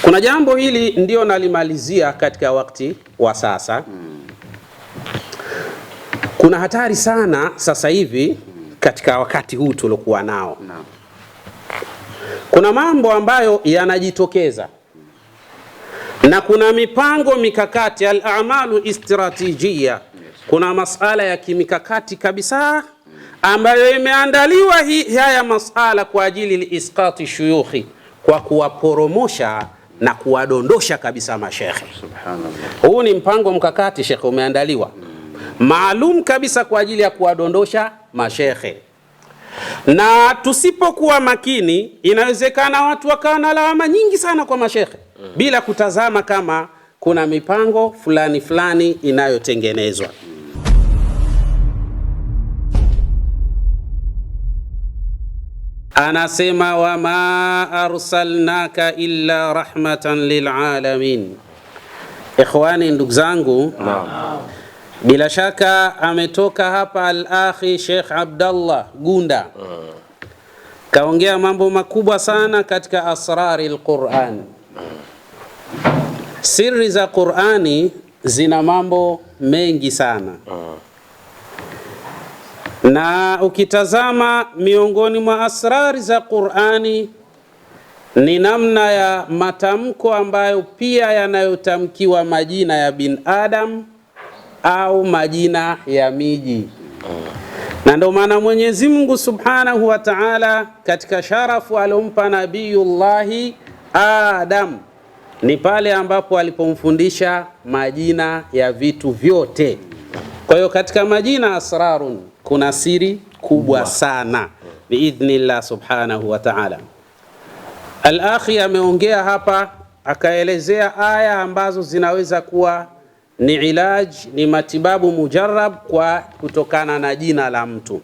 Kuna jambo hili ndio nalimalizia katika wakati wa sasa. Kuna hatari sana sasa hivi katika wakati huu tuliokuwa nao. Kuna mambo ambayo yanajitokeza na kuna mipango mikakati, al-a'malu istratijia. Kuna masala ya kimikakati kabisa ambayo imeandaliwa haya masala kwa ajili liisqati shuyukhi, kwa kuwaporomosha na kuwadondosha kabisa mashekhe. Subhanallah. Huu ni mpango mkakati shekhe, umeandaliwa maalum kabisa kwa ajili ya kuwadondosha mashekhe, na tusipokuwa makini inawezekana watu wakawa na lawama nyingi sana kwa mashekhe bila kutazama kama kuna mipango fulani fulani inayotengenezwa. Anasema wama arsalnaka illa rahmatan lilalamin. Ikhwani, ndugu zangu, bila shaka ametoka hapa al-akhi Sheikh Abdallah Gunda, kaongea mambo makubwa sana katika asrari al-Qur'an. Siri za Qur'ani zina mambo mengi sana, na ukitazama miongoni mwa asrari za Qur'ani ni namna ya matamko ambayo pia yanayotamkiwa majina ya bin Adam au majina ya miji. Na ndio maana Mwenyezi Mungu Subhanahu wa Ta'ala katika sharafu alompa Nabiyullahi Adam ni pale ambapo alipomfundisha majina ya vitu vyote. Kwa hiyo katika majina asrarun kuna siri kubwa sana biidhnillah Subhanahu wa Ta'ala. Al-akhi ameongea hapa akaelezea aya ambazo zinaweza kuwa ni ilaj, ni matibabu mujarrab kwa kutokana na jina la mtu.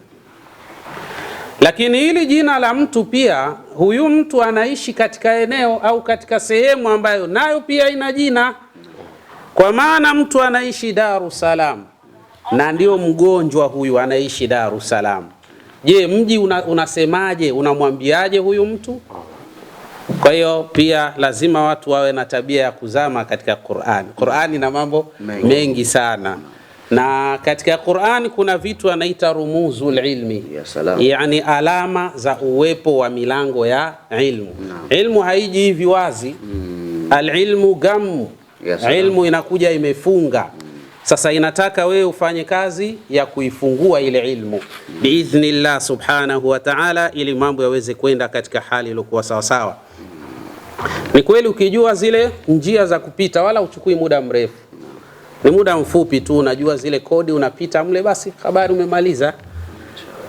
Lakini hili jina la mtu pia, huyu mtu anaishi katika eneo au katika sehemu ambayo nayo pia ina jina. Kwa maana mtu anaishi Dar es Salaam na ndio mgonjwa huyu anaishi Dar es Salaam. Je, mji unasemaje? Unamwambiaje huyu mtu? Kwa hiyo pia lazima watu wawe na tabia ya kuzama katika Qur'an. Qur'ani na mambo mengi sana. Na katika Qur'ani kuna vitu anaita rumuzul ilmi, yani alama za uwepo wa milango ya ilmu. Ilmu haiji hivi wazi. Al-ilmu gamu. Ilmu inakuja imefunga. Sasa inataka wewe ufanye kazi ya kuifungua ile ilmu biidhnillah Subhanahu wa Ta'ala, ili mambo yaweze kwenda katika hali iliyokuwa sawa sawa. Ni kweli ukijua zile njia za kupita wala uchukui muda mrefu, ni muda mfupi tu, unajua zile kodi, unapita mle, basi habari umemaliza.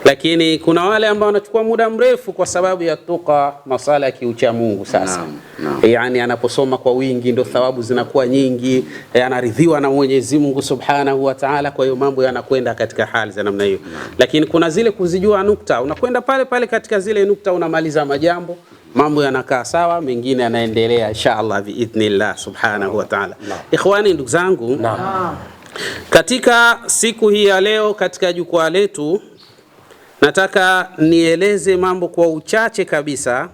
Lakini kuna wale ambao wanachukua muda mrefu kwa sababu ya tuqa, masala ya kiucha Mungu. Sasa yani anaposoma kwa wingi ndio thawabu zinakuwa nyingi, anaridhiwa na Mwenyezi Mungu Subhanahu wa Ta'ala. Kwa hiyo mambo yanakwenda katika hali za namna hiyo. Lakini kuna zile kuzijua nukta, unakwenda pale pale katika zile nukta, unamaliza majambo, mambo yanakaa sawa, mengine yanaendelea inshallah biidhnillah Subhanahu wa Ta'ala. Ikhwani, ndugu zangu, katika siku hii ya leo katika jukwaa letu nataka nieleze mambo kwa uchache kabisa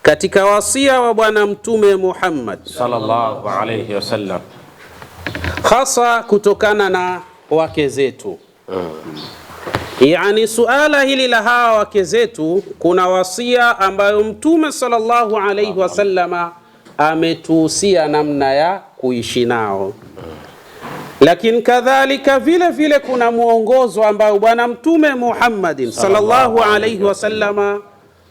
katika wasia wa Bwana Mtume Muhammad sallallahu alayhi wasallam, hasa kutokana na wake zetu. Yani suala hili la hawa wake zetu, kuna wasia ambayo Mtume sallallahu alayhi wasallama ametuhusia namna ya kuishi nao. Lakini kadhalika vile vile kuna muongozo ambao Bwana Mtume Muhammad sallallahu alayhi wasallama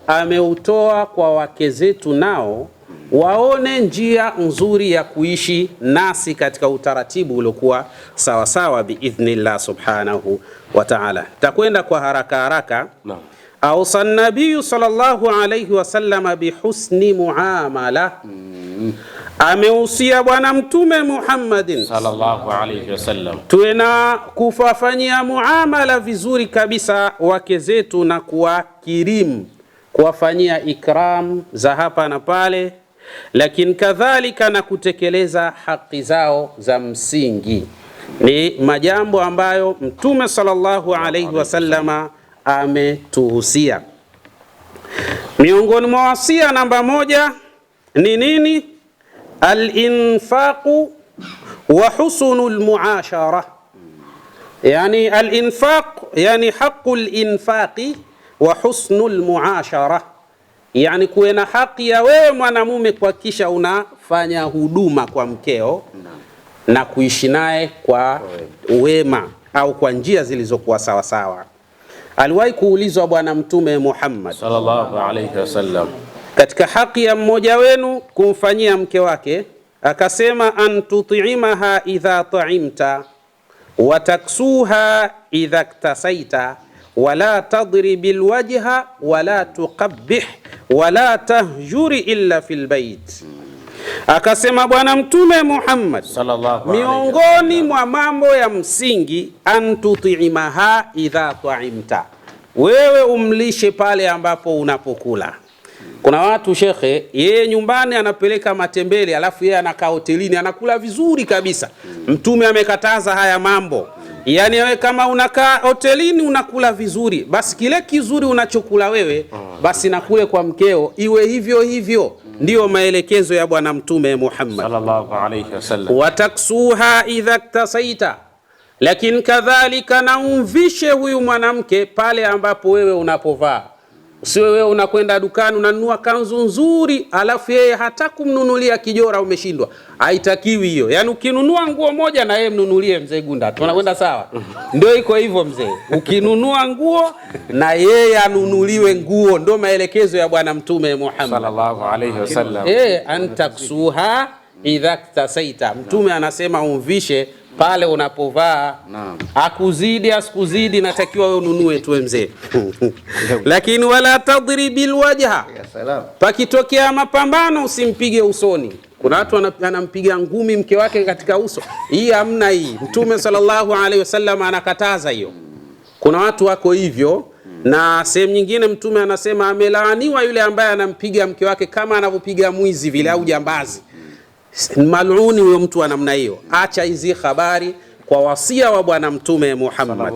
ameutoa kwa wake zetu, nao waone njia nzuri ya kuishi nasi katika utaratibu uliokuwa sawa sawa biidhnillah Subhanahu wa Ta'ala. Takwenda kwa haraka. Ausa nabii sallallahu alayhi wasallama bihusni muamala. Amehusia Bwana Mtume Muhammadin sallallahu alayhi wasallam tuwe na kufanyia muamala vizuri kabisa wake zetu, na kuwakirimu, kuwafanyia ikram za hapa na pale, lakini kadhalika na kutekeleza haki zao za msingi. Ni majambo ambayo Mtume sallallahu alayhi wasallama ametuhusia. Miongoni mwa wasia namba moja ni nini? al-infaqu wa husnul muashara. Yani al-infaq, yani haqqul infaqi wa husnul muashara, yani kuwe na haki ya wewe mwanamume kuhakikisha unafanya huduma kwa mkeo na kuishi naye kwa wema au kwa njia zilizokuwa sawa sawa. Aliwahi kuulizwa Bwana Mtume Muhammad sallallahu alayhi wasallam katika haki ya mmoja wenu kumfanyia mke wake, akasema an tut'imaha idha ta'imta wa taksuha idha iktasaita wala tadribil wajha wala tuqabbih wala tahjuri illa fil bait. Akasema Bwana Mtume Muhammad sallallahu alaihi wasallam, miongoni mwa mambo ya msingi an tut'imaha idha ta'imta, wewe umlishe pale ambapo unapokula. Kuna watu shekhe, yeye nyumbani anapeleka matembele, alafu yeye anakaa hotelini anakula vizuri kabisa. Mtume amekataza haya mambo. Yani wewe kama unakaa hotelini unakula vizuri, basi kile kizuri unachokula wewe basi na kule kwa mkeo iwe hivyo hivyo. Ndio maelekezo ya Bwana Mtume Muhammad sallallahu alayhi wasallam. Wataksuha idha iktasaita, lakini kadhalika na umvishe huyu mwanamke pale ambapo wewe unapovaa. Usiwe wewe unakwenda dukani unanunua kanzu nzuri, alafu yeye hata kumnunulia kijora umeshindwa. Haitakiwi hiyo. Yani ukinunua nguo moja na yeye mnunulie mzee Gunda, tunakwenda sawa? Ndio iko hivyo mzee. Ukinunua nguo na yeye anunuliwe nguo, ndio maelekezo ya Bwana Mtume Muhammad sallallahu alayhi wasallam. Antaksuha idha iktasaita. Mtume anasema umvishe pale unapovaa. Akuzidi asikuzidi, natakiwa wewe ununue tu mzee. Lakini wala tadribil wajha, pakitokea mapambano usimpige usoni. Kuna watu anampiga ngumi mke wake katika uso. Hii hamna hii. Mtume sallallahu alaihi wasallam anakataza hiyo. Kuna watu wako hivyo. Na sehemu nyingine Mtume anasema amelaaniwa yule ambaye anampiga mke wake kama anavyopiga mwizi vile au jambazi. Maluni huyo mtu wa namna hiyo. Acha hizi habari kwa wasia wa Bwana Mtume Muhammad.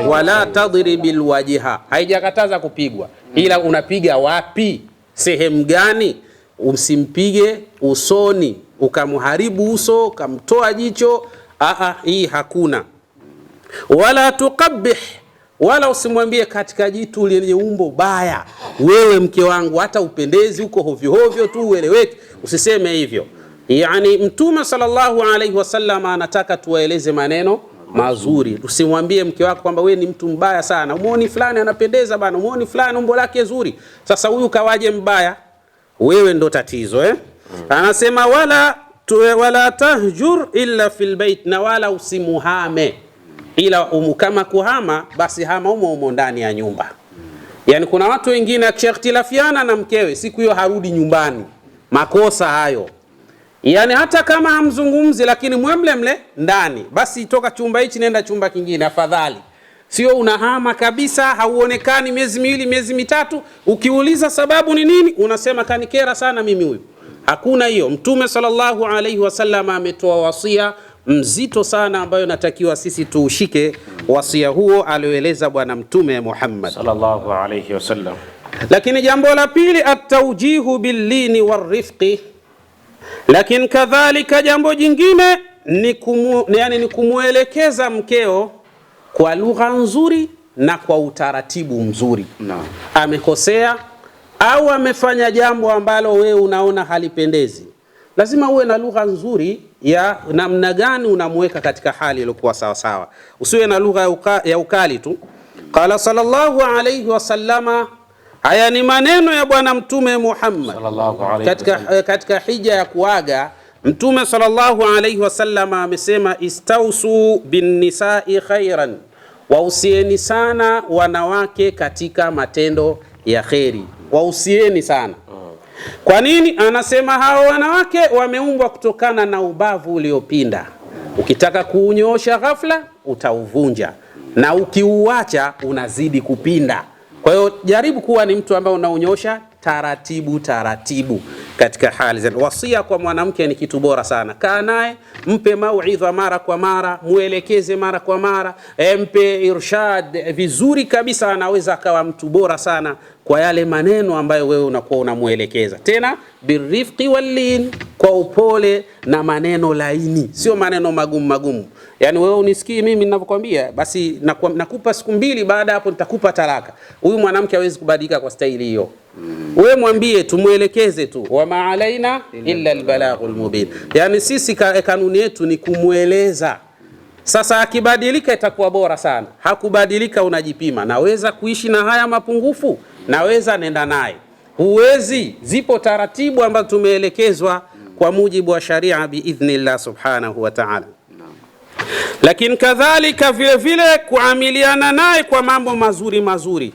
Wala tadribil wajha, haijakataza kupigwa, ila unapiga wapi, sehemu gani? Usimpige usoni ukamharibu uso ukamtoa jicho. Hii hakuna. Wala tuqabbih, wala usimwambie katika jitu lenye umbo baya, wewe mke wangu hata upendezi uko hovyo hovyo tu ueleweke. Usiseme hivyo. Yani Mtume sallallahu alaihi wasallam anataka tuwaeleze maneno mazuri. Usimwambie mke wako kwamba wewe ni mtu mbaya sana, umuoni fulani anapendeza bana, umuoni fulani umbo lake zuri. Sasa huyu kawaje mbaya? Wewe ndo tatizo Anasema wala tahjur illa fil bait, na wala usimuhame, ila kama kuhama basi hama umo ndani ya nyumba. Yani kuna watu wengine akishaktilafiana na mkewe siku hiyo harudi nyumbani. Makosa hayo. Yani hata kama hamzungumzi lakini mwemlemle ndani, basi toka chumba hichi nenda chumba kingine afadhali. Sio unahama kabisa, hauonekani miezi miwili miezi mitatu, ukiuliza sababu ni nini unasema kanikera sana mimi huyu. Hakuna hiyo. Mtume sallallahu alaihi wasallam ametoa wasia mzito sana ambayo natakiwa sisi tuushike wasia huo alioeleza Bwana Mtume Muhammad sallallahu alaihi wasallam. Lakini jambo la pili, at-tawjihu bil-lini war-rifqi. Lakini kadhalika jambo jingine ni kumuelekeza mkeo kwa lugha nzuri na kwa utaratibu mzuri. Amekosea au amefanya jambo ambalo wewe unaona halipendezi, lazima uwe na lugha nzuri ya namna gani unamweka katika hali iliyokuwa sawa sawa. Usiwe na lugha ya ukali tu. Qala sallallahu alayhi wasallama, haya ni maneno ya Bwana Mtume Muhammad katika hija ya kuaga. Mtume sallallahu alayhi wasallam amesema istausu bin nisa'i khairan, wausieni sana wanawake katika matendo ya kheri. Wausieni sana. Kwa nini? Anasema hao wanawake wameumbwa kutokana na ubavu uliopinda. Ukitaka kuunyosha ghafla utauvunja, na ukiuacha unazidi kupinda. Kwa hiyo jaribu kuwa ni mtu ambaye unaonyosha taratibu taratibu katika hali zake. Wasia kwa mwanamke ni kitu bora sana. Kaa naye, mpe mauidha mara kwa mara, muelekeze mara kwa mara, mpe irshad vizuri kabisa. Anaweza akawa mtu bora sana kwa yale maneno ambayo wewe unakuwa unamuelekeza. Tena birrifqi wal-lin. kwa upole na maneno laini, sio maneno magumu magumu. Yani wewe unisikii mimi ninavyokuambia, basi nakupa siku 2, baada hapo nitakupa talaka. Huyu mwanamke hawezi kubadilika kwa staili hiyo. Wewe mwambie, tumuelekeze tu, wa ma alaina illa albalaghul mubin. Yani sisi kanuni yetu ni kumueleza. Sasa akibadilika itakuwa bora sana. Hakubadilika unajipima, naweza kuishi na haya mapungufu, naweza nenda naye. Huwezi, zipo taratibu ambazo tumeelekezwa kwa mujibu wa sharia biidhnillah subhanahu wa ta'ala. Lakini kadhalika vile vile kuamiliana naye kwa mambo mazuri mazuri.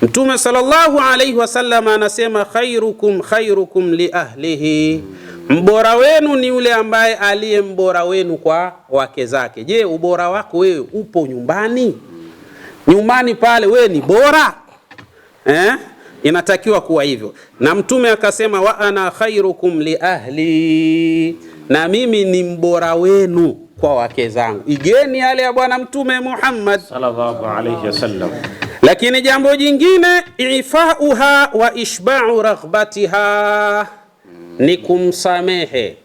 Mtume sallallahu alayhi wasallam anasema khairukum li ahlihi, mbora wenu ni yule ambaye aliye mbora wenu kwa wake zake. Je, ubora wako wewe upo nyumbani? Nyumbani pale wewe ni bora? Inatakiwa kuwa hivyo. Na Mtume akasema wa ana khairukum li ahli, na mimi ni mbora wenu kwa wake zangu. Igeni yale ya bwana Mtume Muhammad sallallahu alayhi wasallam. Lakini jambo jingine, ifauha wa ishba'u raghbatiha, ni kumsamehe,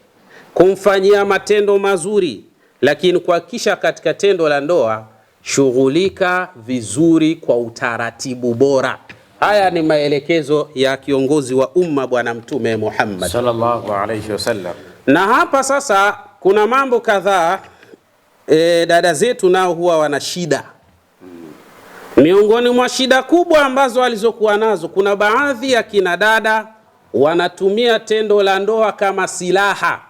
kumfanyia matendo mazuri, lakini kuhakikisha katika tendo la ndoa shughulika vizuri kwa utaratibu bora. Haya ni maelekezo ya kiongozi wa umma bwana Mtume Muhammad sallallahu alayhi wasallam. Na hapa sasa kuna mambo kadhaa dada zetu nao huwa wana shida. Miongoni mwa shida kubwa ambazo walizokuwa nazo, kuna baadhi ya kina dada wanatumia tendo la ndoa kama silaha.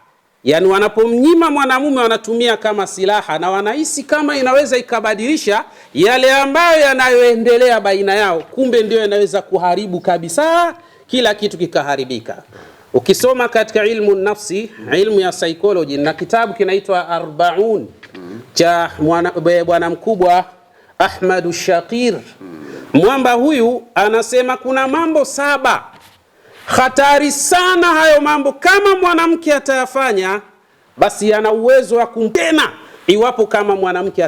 Yani wanapomnyima mwanamume wanatumia kama silaha, na wanahisi kama inaweza ikabadilisha yale ambayo yanayoendelea baina yao. Kumbe ndio inaweza kuharibu kabisa, kila kitu kikaharibika. Ukisoma katika ilmu nafsi, ilmu ya psychology, na kitabu kinaitwa Arbaun cha bwana mkubwa Ahmad Shakir, mwamba huyu anasema kuna mambo 7 hatari sana. Hayo mambo kama mwanamke atayafanya, basi yana uwezo wa kumpena, iwapo kama mwanamke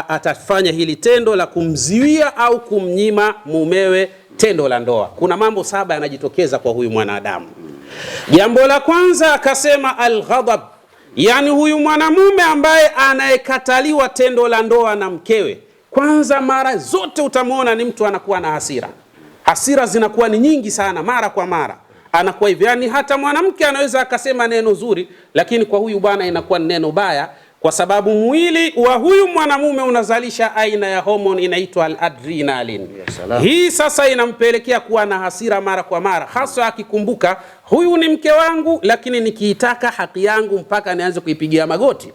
atafanya hili tendo la kumziwia au kumnyima mumewe tendo la ndoa. Kuna mambo 7 yanajitokeza kwa huyu mwanadamu. Jambo la kwanza akasema al-ghadab, yani huyu mwanamume ambaye anayekataliwa tendo la ndoa na mkewe, kwanza mara zote utamwona ni mtu anakuwa na hasira. Hasira zinakuwa ni nyingi sana, mara kwa mara anakuwa hivi. Yani hata mwanamke anaweza akasema neno zuri, lakini kwa huyu bwana inakuwa neno baya, kwa sababu mwili wa huyu mwanamume unazalisha aina ya hormone inaitwa al-adrenaline. Hii sasa inampelekea kuwa na hasira mara kwa mara, hasa akikumbuka huyu ni mke wangu, lakini nikiitaka haki yangu mpaka nianze kuipigia magoti.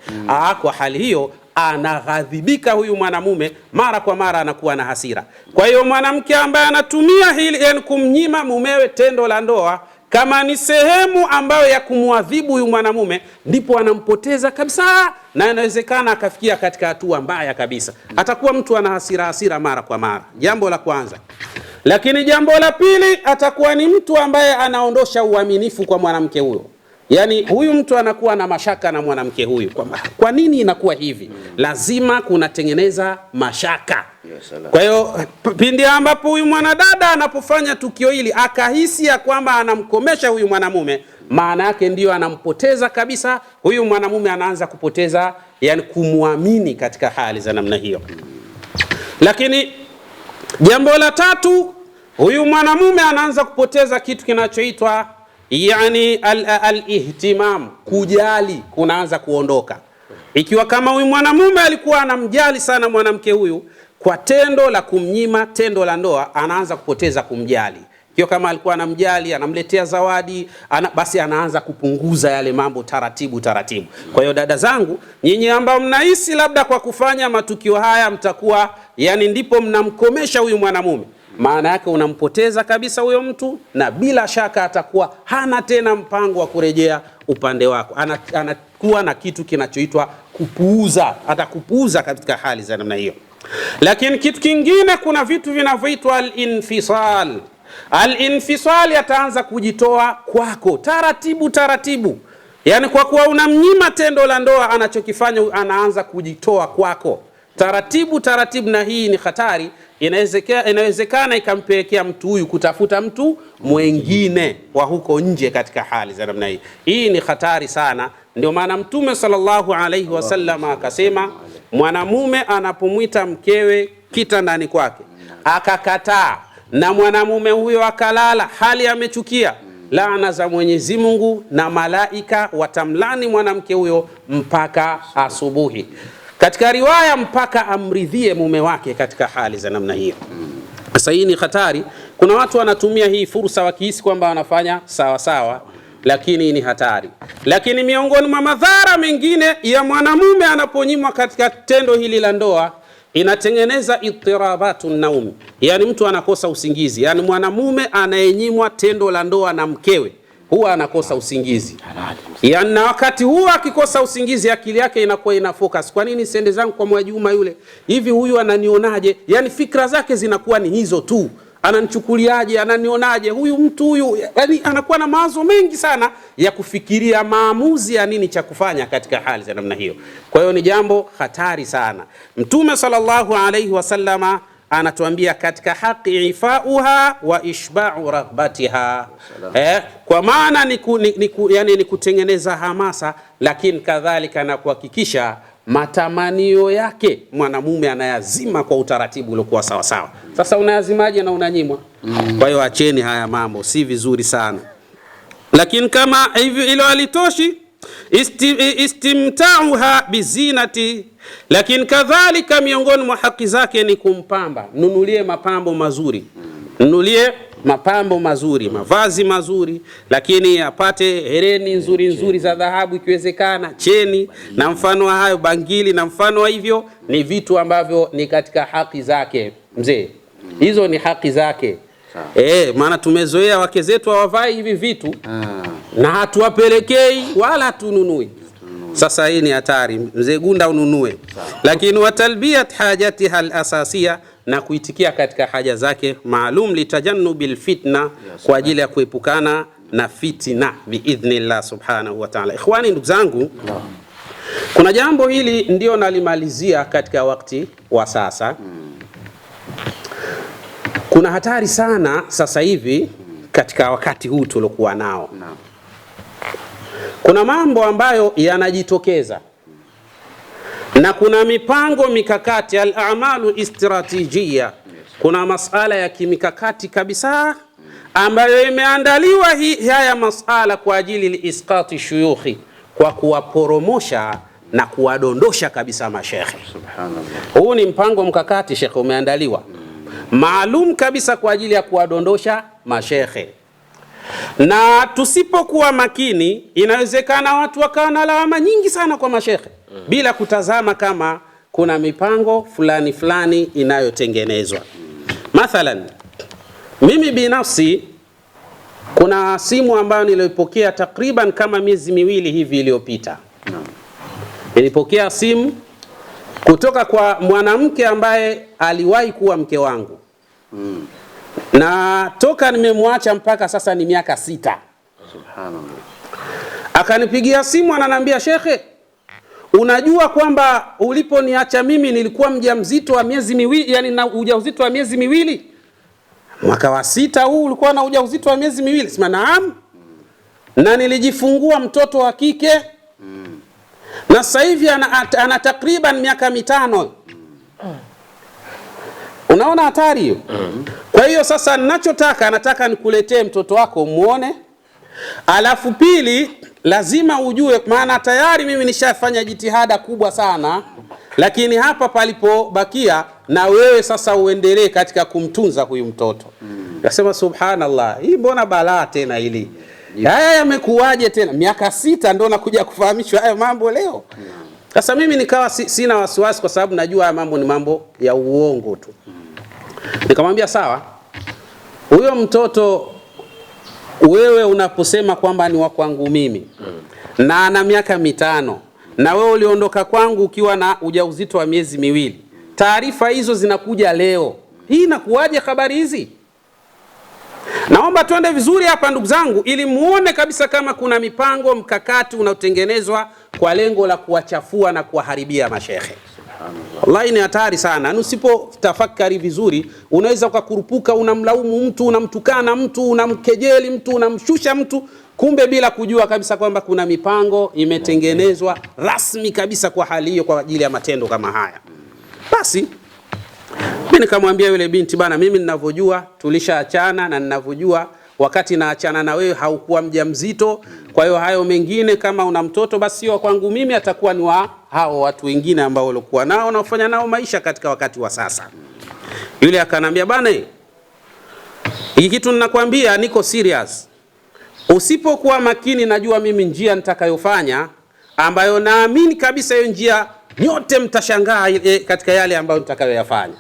Kwa hali hiyo anaghadhibika huyu mwanamume, mara kwa mara anakuwa na hasira. Kwa hiyo mwanamke ambaye anatumia hili, yani kumnyima mumewe tendo la ndoa, kama ni sehemu ambayo ya kumwadhibu huyu mwanamume, ndipo anampoteza kabisa, na inawezekana akafikia katika hatua mbaya kabisa. Atakuwa mtu ana hasira mara kwa mara, jambo la kwanza. Lakini jambo la pili, atakuwa ni mtu ambaye anaondosha uaminifu kwa mwanamke huyo. Yani huyu mtu anakuwa na mashaka na mwanamke huyu. Kwa nini inakuwa hivi? Lazima kunatengeneza mashaka. Kwa hiyo pindi ambapo huyu mwanadada anapofanya tukio hili akahisi ya kwamba anamkomesha huyu mwanamume, maana yake ndio anampoteza kabisa. Huyu mwanamume anaanza kupoteza, yani kumwamini katika hali za namna hiyo. Lakini jambo la tatu, huyu mwanamume anaanza kupoteza kitu kinachoitwa yani al-ihtimam, kujali kunaanza kuondoka. Ikiwa kama huyu mwanamume alikuwa anamjali sana mwanamke huyu, kwa tendo la kumnyima tendo la ndoa anaanza kupoteza kumjali. Ikiwa kama alikuwa anamjali, anamletea zawadi, basi anaanza kupunguza yale mambo taratibu. Kwa hiyo dada zangu, nyinyi ambao mnahisi labda kwa kufanya matukio haya mtakuwa yani ndipo mnamkomesha huyu mwanamume, maana yake unampoteza kabisa huyo mtu, na bila shaka atakuwa hana tena mpango wa kurejea upande wako. Anakuwa na kitu kinachoitwa kupuuza, atakupuuza katika hali za namna hiyo. Lakini kitu kingine, kuna vitu vinavyoitwa al-infisal. Al-infisal yataanza kujitoa kwako taratibu. Yani kwa kuwa unamnyima tendo la ndoa, anachokifanya anaanza kujitoa kwako taratibu, na hii ni hatari. inawezekana ikampelekea mtu huyu kutafuta mtu mwingine wa huko nje katika hali za namna hii. Hii ni hatari sana. Ndio maana Mtume sallallahu alaihi wasallam akasema, mwanamume anapomwita mkewe kitandani kwake akakataa, na mwanamume huyo akalala hali amechukia, laana za Mwenyezi Mungu na malaika watamlani mwanamke huyo mpaka asubuhi. Katika riwaya mpaka amridhie mume wake katika hali za namna hiyo. Sasa hii ni hatari. Kuna watu wanatumia hii fursa wakihisi kwamba wanafanya sawa sawa, lakini ni hatari. Lakini miongoni mwa madhara mengine ya mwanamume anaponyimwa katika tendo hili la ndoa, inatengeneza ittirabatu naum, yani mtu anakosa usingizi. Yani mwanamume anayenyimwa tendo la ndoa na mkewe huwa anakosa usingizi. Yani na wakati huwa akikosa usingizi, akili yake inakuwa ina focus. Kwa nini siende zangu kwa Mwajuma yule? Hivi huyu ananionaje? Yani fikra zake zinakuwa ni hizo tu. Ananichukuliaje? Ananionaje? Huyu mtu huyu, yani anakuwa na mawazo mengi sana ya kufikiria maamuzi ya nini cha kufanya katika hali za namna hiyo. Kwa hiyo ni jambo hatari sana. Mtume sallallahu alaihi wasallama anatuambia katika haki ifauha wa ishba'u raghbatiha. Kwa maana ni kutengeneza hamasa, lakini kadhalika na kuhakikisha matamanio yake mwanamume anayazima kwa utaratibu uliokuwa sawa sawa. Sasa unayazimaje na unanyimwa? Kwa hiyo acheni haya mambo, si vizuri sana. Lakini kama hivyo ilo halitoshi, istimtauha bizinati, lakini kadhalika miongoni mwa haki zake ni kumpamba. Nunulie mapambo mazuri, nunulie mapambo mazuri, mavazi mazuri, lakini apate hereni nzuri nzuri za dhahabu ikiwezekana, cheni na mfano wa hayo, bangili na mfano wa hivyo. Ni vitu ambavyo ni katika haki zake mzee, hizo ni haki zake. Maana tumezoea wake zetu hawavai hivi vitu na hatuwapelekei wala tununui. Sasa hii ni hatari mzee, gunda ununue. Lakini watalbiyat hajatiha al-asasiya, na kuitikia katika haja zake maalum, litajannubil fitna, kwa ajili ya kuepukana na fitna biidhnillah subhanahu wa ta'ala. Ikhwani, ndugu zangu, kuna jambo hili ndio nalimalizia katika wakati wa sasa. Kuna hatari sana sasa hivi katika wakati huu tuliokuwa nao. Kuna mambo ambayo yanajitokeza na kuna mipango mikakati, al-a'malu istratijia. Kuna masala ya kimikakati kabisa ambayo imeandaliwa haya masala kwa ajili liisqati shuyukhi, kwa kuwaporomosha na kuwadondosha kabisa mashekhe. Subhanallah. Huu ni mpango mkakati shekhe, umeandaliwa maalum kabisa kwa ajili ya kuwadondosha mashekhe. Na tusipokuwa makini, inawezekana watu wakawa na lawama nyingi sana kwa mashekhe bila kutazama kama kuna mipango fulani fulani inayotengenezwa. Mathalan, mimi binafsi kuna simu ambayo nilipokea takriban kama miezi miwili hivi iliyopita. Nilipokea simu kutoka kwa mwanamke ambaye aliwahi kuwa mke wangu. Na toka nimemwacha mpaka sasa ni miaka 6. Subhanallah. Akanipigia simu ananiambia, shekhe, unajua kwamba uliponiacha mimi nilikuwa mjamzito wa miezi miwili, yani na ujauzito wa miezi miwili. Mwaka wa 6 huu ulikuwa na ujauzito wa miezi miwili. Sema naam. Na nilijifungua mtoto wa kike. Na sasa hivi ana takriban miaka 5. Unaona hatari hiyo? Kwa hiyo sasa nataka nikuletee mtoto wako muone. Alafu pili, lazima ujue, maana tayari mimi nishafanya jitihada kubwa sana, lakini hapa palipobakia na wewe sasa uendelee katika kumtunza huyu mtoto. Nasema subhanallah, hii mbona balaa tena hili? Haya yamekuaje tena? Miaka 6 ndio nakuja kufahamishwa haya mambo leo. Sasa mimi nikawa sina wasiwasi, kwa sababu najua haya mambo ni mambo ya uongo tu. Nikamwambia sawa, huyo mtoto wewe unaposema kwamba ni wa kwangu mimi na ana miaka 5 na wewe uliondoka kwangu ukiwa na ujauzito wa miezi miwili, taarifa hizo zinakuja leo, hii inakuaje habari hizi? Naomba tuende vizuri hapa ndugu zangu, ili muone kabisa kama kuna mipango mkakati unaotengenezwa kwa lengo la kuwachafua na kuwaharibia mashekhe. Wallahi ni hatari sana. Usipotafakari vizuri unaweza ukakurupuka, unamlaumu mtu, unamtukana mtu, unamkejeli mtu, unamshusha mtu, kumbe bila kujua kabisa kwamba kuna mipango imetengenezwa rasmi kabisa kwa hali hiyo, kwa ajili ya matendo kama haya. Basi mimi nikamwambia yule binti, bana, mimi ninavyojua tulishaachana, na ninavyojua wakati naachana na wewe haukuwa mjamzito. Kwa hiyo hayo mengine, kama una mtoto basi sio kwangu mimi, atakuwa ni wa hao watu wengine ambao walikuwa nao na kufanya nao maisha katika wakati wa sasa. Yule akanambia, bana, hiki kitu ninakwambia niko serious. Usipokuwa makini, najua mimi njia nitakayofanya, ambayo naamini kabisa hiyo njia nyote mtashangaa katika yale ambayo nitakayoyafanya.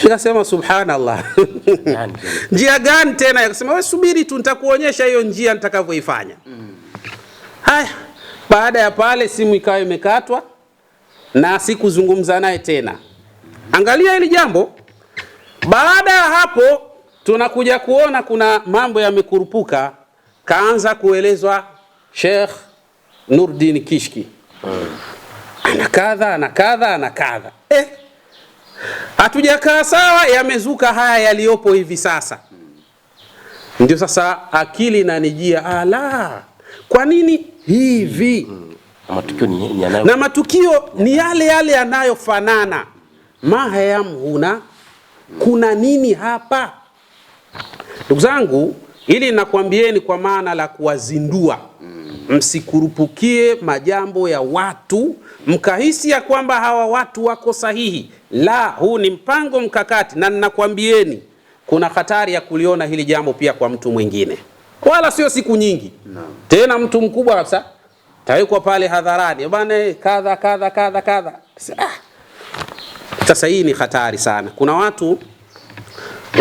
Nikasema subhanallah. Njia gani tena? Akasema wewe subiri tu, nitakuonyesha hiyo njia nitakavyoifanya. Haya, baada ya pale simu ikawa imekatwa na sikuzungumza naye tena. Angalia hili jambo. Baada ya hapo tunakuja kuona kuna mambo yamekurupuka. Kaanza kuelezwa Sheikh Nurdin Kishki. Ana kadha. Hatujakaa sawa, yamezuka haya yaliyopo hivi sasa. Ndio sasa akili inanijia, ala, kwa nini hivi? Na matukio ni yale yale yanayofanana. Mahayamhuna, kuna nini hapa? Ndugu zangu, ili nakwambieni kwa maana la kuwazindua. Msikurupukie majambo ya watu mkahisi ya kwamba hawa watu wako sahihi. La, huu ni mpango mkakati, na ninakwambieni kuna hatari ya kuliona hili jambo pia kwa mtu mwingine. Wala sio siku nyingi. Tena mtu mkubwa kabisa tayuko pale hadharani, bwana kadha. Sasa hii ni hatari sana. Kuna watu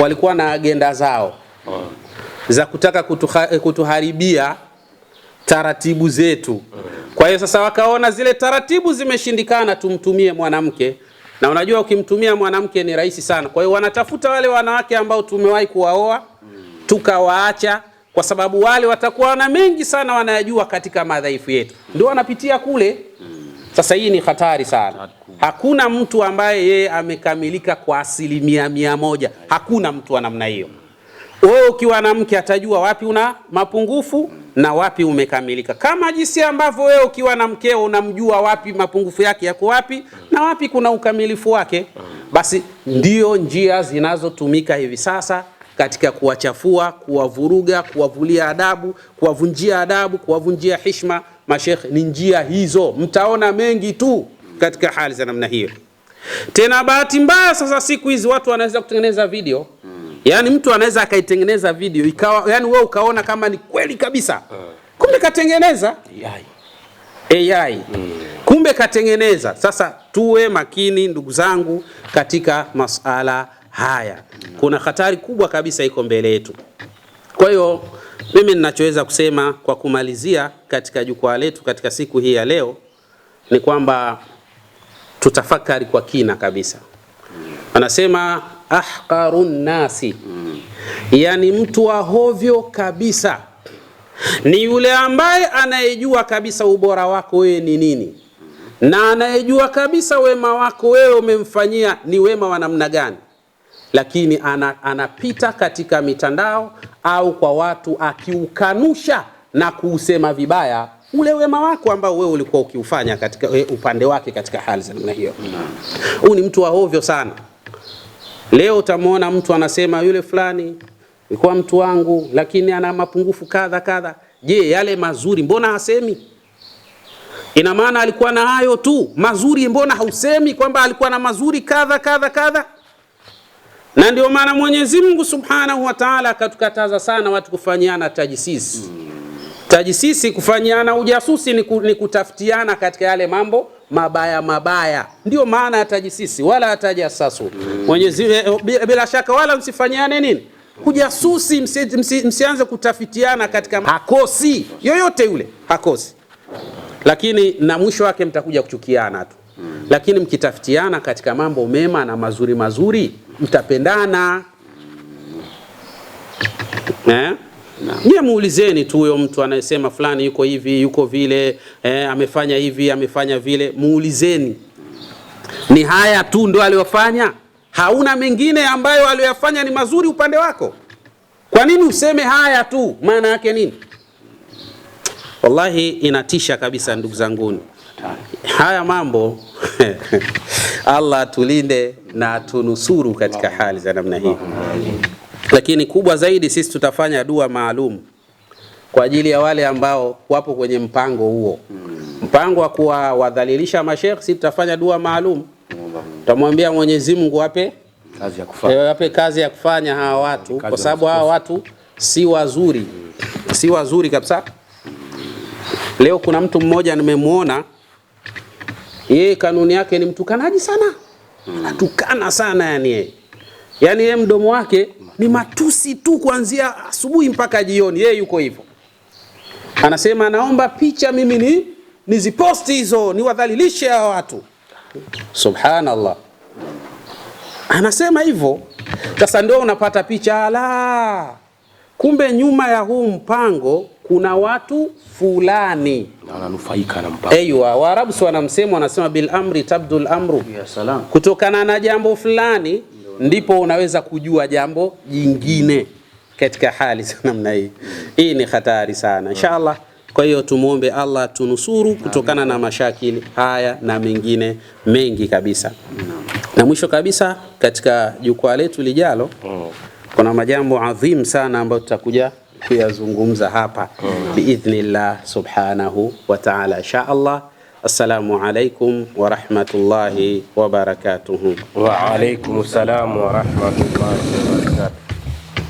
walikuwa na agenda zao za kutaka kutuharibia taratibu zetu. Kwa hiyo sasa wakaona zile taratibu zimeshindikana, tumtumie mwanamke. Na unajua ukimtumia mwanamke ni rahisi sana. Kwa hiyo wanatafuta wale wanawake ambao tumewahi kuwaoa tukawaacha, kwa sababu wale watakuwa na mengi sana wanayajua katika madhaifu yetu, ndio wanapitia kule. Sasa hii ni hatari sana. Hakuna mtu ambaye yeye amekamilika kwa 100%. Hakuna mtu wa namna hiyo. Wewe ukiwa na mke atajua wapi una mapungufu na wapi umekamilika. Kama jinsi ambavyo wewe ukiwa na mkeo unamjua wapi mapungufu yake yako wapi na wapi kuna ukamilifu wake. Basi ndio njia zinazotumika hivi sasa katika kuwachafua, kuwavuruga, kuwavulia adabu, kuwavunjia adabu, kuwavunjia heshima mashekhe. Ni njia hizo, mtaona mengi tu katika hali za namna hiyo. Tena bahati mbaya sasa siku hizi watu wanaweza kutengeneza video. Yaani mtu anaweza akaitengeneza video ikawa, yani wewe ukaona kama ni kweli kabisa. Kumbe katengeneza AI. Kumbe katengeneza. Sasa tuwe makini ndugu zangu katika masala haya. Kuna hatari kubwa kabisa iko mbele yetu. Kwa hiyo mimi ninachoweza kusema kwa kumalizia katika jukwaa letu katika siku hii ya leo ni kwamba tutafakari kwa kina kabisa. Anasema ahqarun nasi, yani mtu wa hovyo kabisa ni yule ambaye anayejua kabisa ubora wako wewe ni nini, na anayejua kabisa wema wako wewe umemfanyia ni wema wa namna gani, lakini anapita katika mitandao au kwa watu akiukanusha na kuusema vibaya ule wema wako ambao wewe ulikuwa ukiufanya katika upande wake katika hali za namna hiyo. Huyu ni mtu wa hovyo sana. Leo utamuona mtu anasema yule fulani alikuwa mtu wangu lakini ana mapungufu kadha. Je, yale mazuri mbona hasemi? Ina maana alikuwa na hayo tu mazuri, mbona hausemi kwamba alikuwa na mazuri kadha? Na ndio maana Mwenyezi Mungu Subhanahu wa Ta'ala akatukataza sana watu kufanyiana tajisisi. Tajisisi, kufanyiana ujasusi ni kutafutiana katika yale mambo mabaya. Ndio maana ya tajisisi, wala atajasasu. Mwenyezi bila shaka wala msifanyiane nini? Kujasusi, msianze kutafitiana katika hakosi. Yoyote yule hakosi. Lakini na mwisho wake mtakuja kuchukiana tu. Lakini mkitafitiana katika mambo mema na mazuri mtapendana. Nye muulizeni tu huyo mtu anayesema fulani yuko hivi, yuko vile, amefanya hivi, amefanya vile, muulizeni. Ni haya tu ndo aliyofanya? Hauna mengine ambayo aliyofanya ni mazuri upande wako? Kwa nini useme haya tu? Maana yake nini? Wallahi inatisha kabisa ndugu zanguni. Haya mambo Allah tulinde na tunusuru katika hali za namna hii. Lakini kubwa zaidi, sisi tutafanya dua maalum kwa ajili ya wale ambao wapo kwenye mpango huo, mpango wa kuwadhalilisha mashekhi. Sisi tutafanya dua maalum, tutamwambia Mwenyezi Mungu wape kazi ya kufanya hawa watu, kwa sababu hawa watu si wazuri, si wazuri kabisa. Leo kuna mtu mmoja nimemuona, yeye kanuni yake ni mtukanaji sana, atukana sana yani yeye mdomo wake ni matusi tu kuanzia asubuhi mpaka jioni, yeye yuko hivyo. Anasema naomba picha mimi niziposti hizo, niwadhalilishe hawa watu. Subhanallah, anasema hivyo. Sasa ndio unapata picha, ala, kumbe nyuma ya huu mpango kuna watu fulani wananufaika na mpango. Aiywa, Waarabu si wanasema bil amri tabdul amru. Ya salam. Kutokana na jambo fulani ndipo unaweza kujua jambo jingine katika hali za namna hii. Hii ni hatari sana. Inshallah, kwa hiyo tumuombe Allah tunusuru kutokana na mashakili haya na mengine mengi kabisa. Na mwisho kabisa, katika jukwaa letu lijalo kuna majambo adhim sana ambayo tutakuja kuyazungumza hapa biidhnillah subhanahu wa ta'ala insha Allah. Assalamu alaikum wa rahmatullahi wa barakatuh. Wa alaikum assalam wa rahmatullahi wa barakatuh.